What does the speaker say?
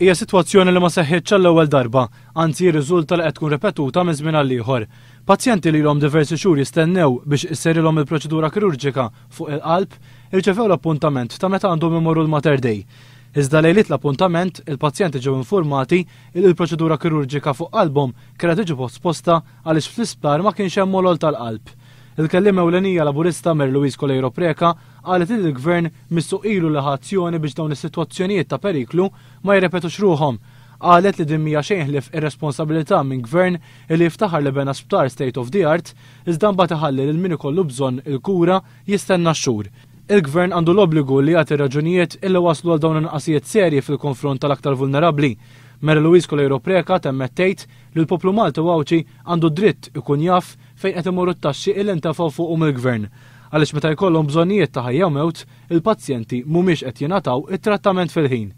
Hija sitwazzjoni li ma seħħitx għall-ewwel darba, anzi riżulta li qed tkun repetuta minn żmien għal ieħor. Pazjenti li ilhom diversi xhur jistennew biex isserilhom il-proċedura kirurġika fuq il-qalb irċevew l-appuntament ta' meta għandhom imorru l-Mater Dei. Iżda lejliet l-appuntament, il-pazjenti ġew informati li l-proċedura kirurġika fuq qalbhom kienet tiġi posposta għaliex fl-isptar ma kienx hemm molol tal-qalb. Il-kellim ewlenija laburista Mary Louise Colejro Preca qalet li l-Gvern missu ilu l-azzjoni biex dawn is-sitwazzjonijiet ta' periklu ma jirrepetux ruhom. Qalet li din mija xejn ħlief ir-responsabilità minn Gvern li jiftaħar li bena sptar state of the art iżda mbagħad iħalli lil min ikollu bżonn il-kura jistenna xhur. Il-Gvern għandu l-obbligu li jagħti raġunijiet illi waslu għal dawn inqasijiet serji fil-konfront tal-aktar vulnerabbli. Mary Louise Colejro Preca temmet tgħid li l-poplu Malti Wawċi għandu dritt ikun jaf fejn qed imorru t-taxxi li ntefgħu fuqhom il-Gvern. Għaliex meta jkollhom bżonnijiet ta' ħajja u mewt, il-pazjenti mhumiex qed jingħataw it-trattament fil-ħin.